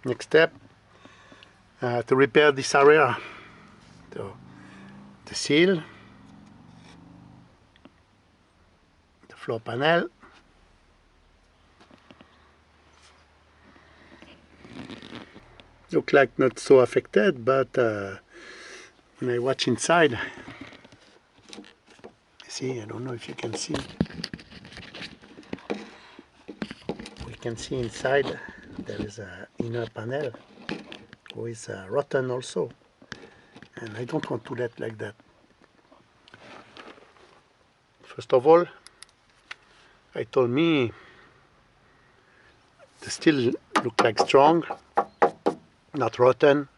Next step, to repair this area. So, the sill, the floor panel, look like not so affected, but when I watch inside, see, I don't know if you can see, we can see inside there is an inner panel who is rotten also, and I don't want to let like that. First of all, I told me the steel look like strong, not rotten,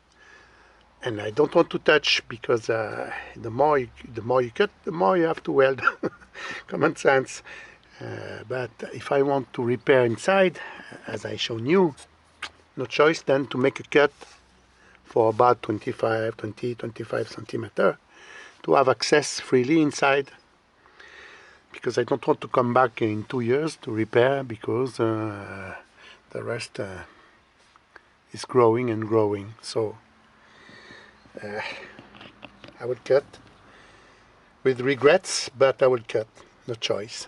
and I don't want to touch because the more you cut, the more you have to weld. Common sense. But if I want to repair inside, as I shown you, no choice than to make a cut for about 25 centimeter to have access freely inside, because I don't want to come back in 2 years to repair because the rest is growing and growing. So I will cut with regrets, but I will cut, no choice.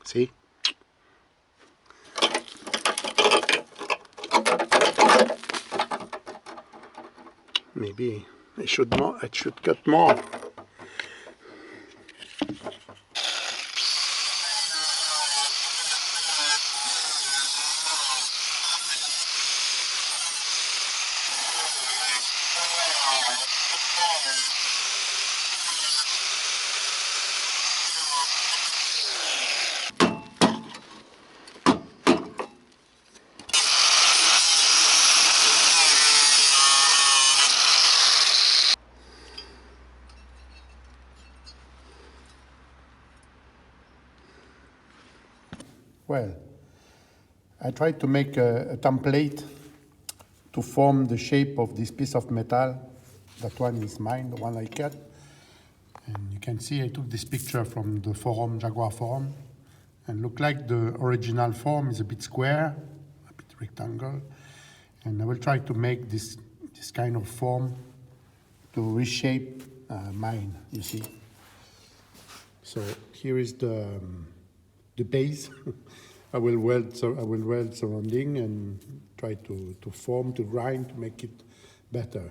See? Maybe I should cut more. Well, I tried to make a template to form the shape of this piece of metal. That one is mine, the one I cut. And you can see I took this picture from the forum, Jaguar forum, and look like the original form is a bit square, a bit rectangle. And I will try to make this kind of form reshape mine, you see. So here is the base. I will weld surrounding and try to form, to grind, to make it better.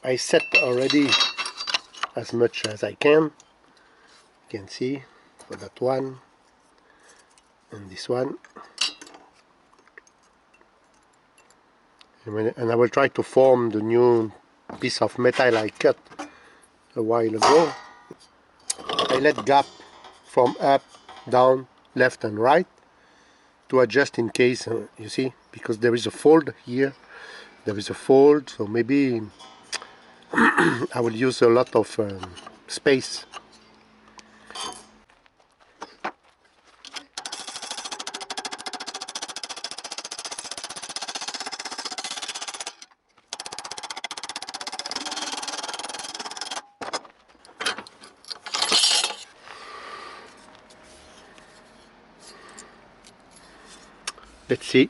I set already as much as I can. You can see for that one and this one. And I will try to form the new piece of metal I cut a while ago. I let gap from up, down, left and right to adjust in case, you see, because there is a fold here. There is a fold, so maybe I will use a lot of space. Let's see.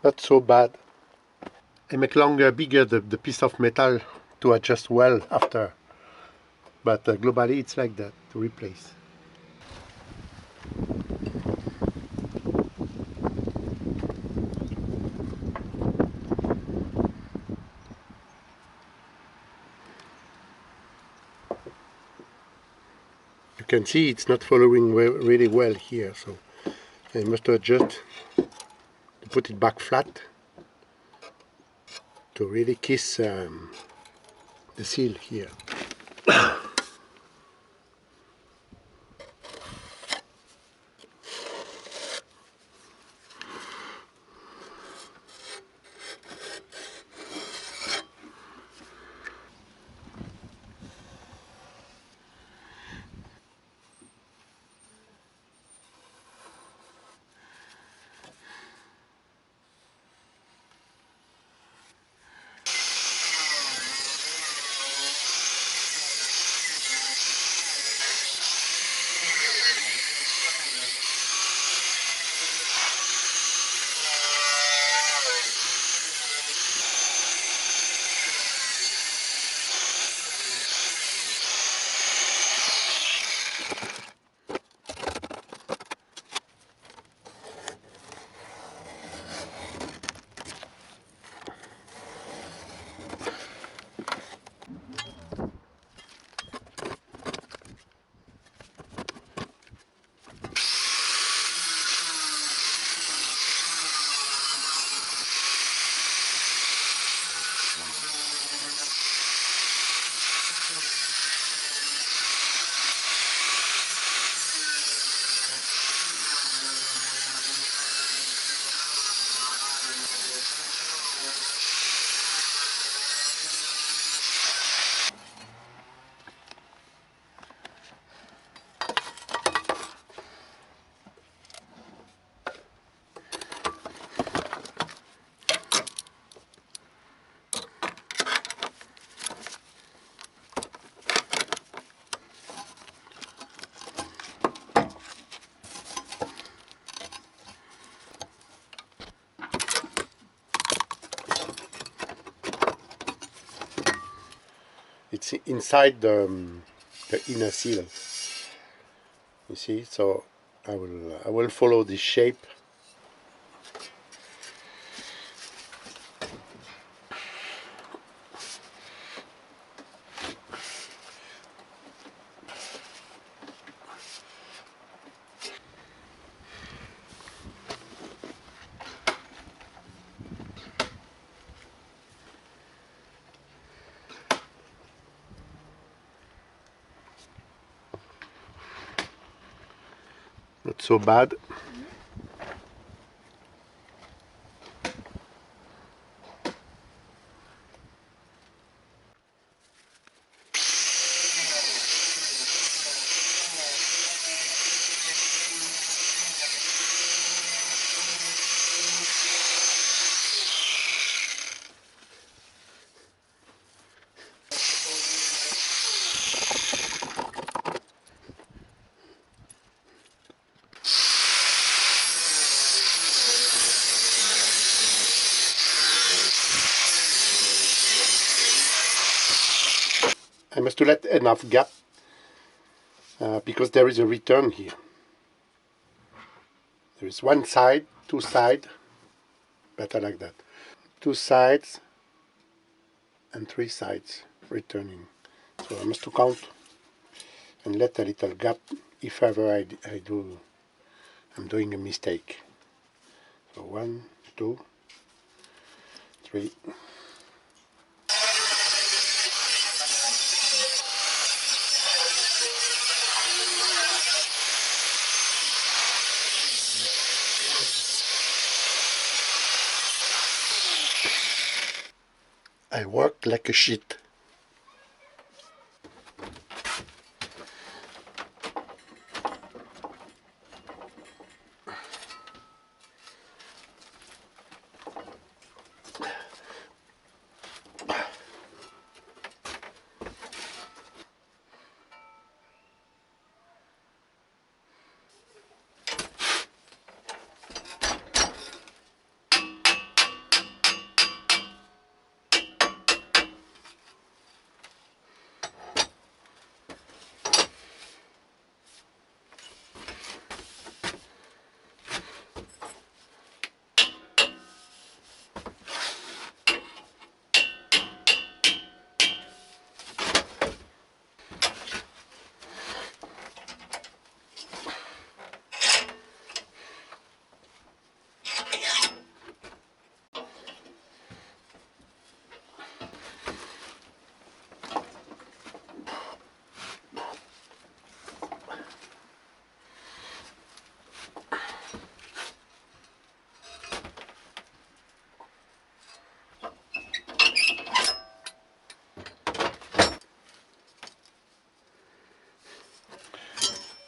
Not so bad. I make bigger the piece of metal to adjust well after. But globally it's like that, to replace. You can see it's not following really well here, so I must adjust to put it back flat to really kiss the seal here. it's inside the inner seal. You see, so I will follow this shape. Not so bad. I must let enough gap because there is a return here. There is one side, two sides, better like that. Two sides and three sides returning. So I must count and let a little gap if ever I'm doing a mistake. So 1, 2, 3. I work like a shit.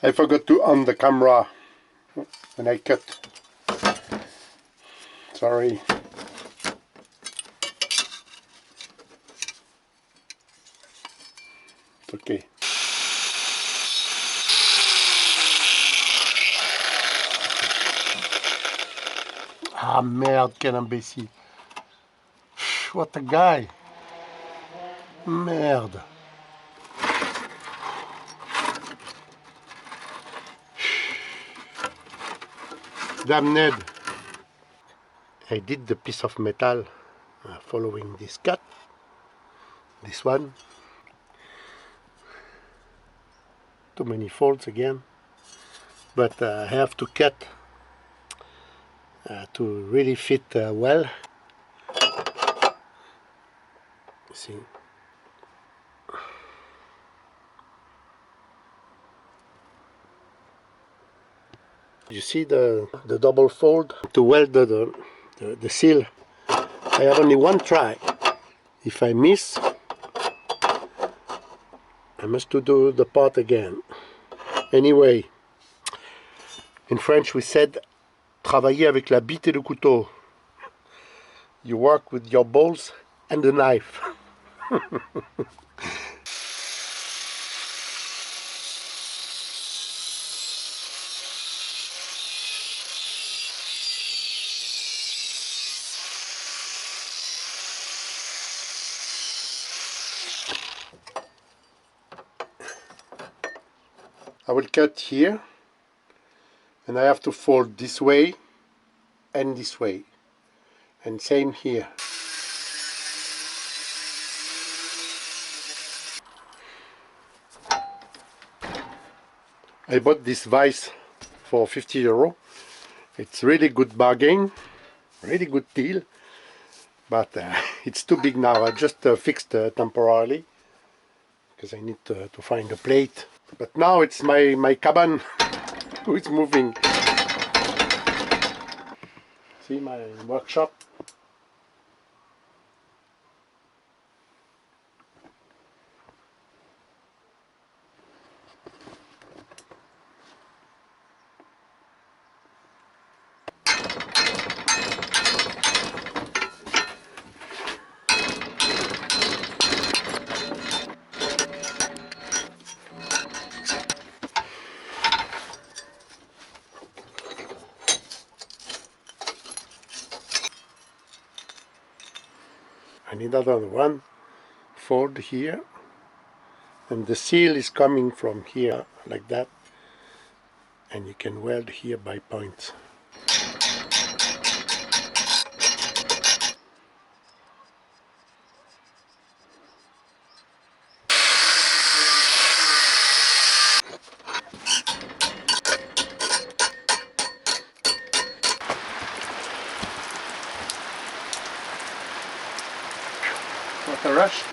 I forgot to on the camera when I cut. Sorry. It's okay. Ah merde, quel imbécile. What a guy. Merde. Damn Ned. I did the piece of metal following this cut. This one. Too many folds again. But I have to cut to really fit well. See. You see the double fold to weld the seal. I have only one try. If I miss, I must do the part again. Anyway, in French we said travailler avec la bite et le couteau. You work with your balls and the knife. will cut here, and I have to fold this way and this way, and same here. I bought this vise for 50 euro. It's really good bargain, really good deal, but it's too big now. I just fixed temporarily because I need to find a plate. But now it's my cabin who is moving. See my workshop. I need another one. Fold here, and the seal is coming from here like that, and you can weld here by points. What a rush.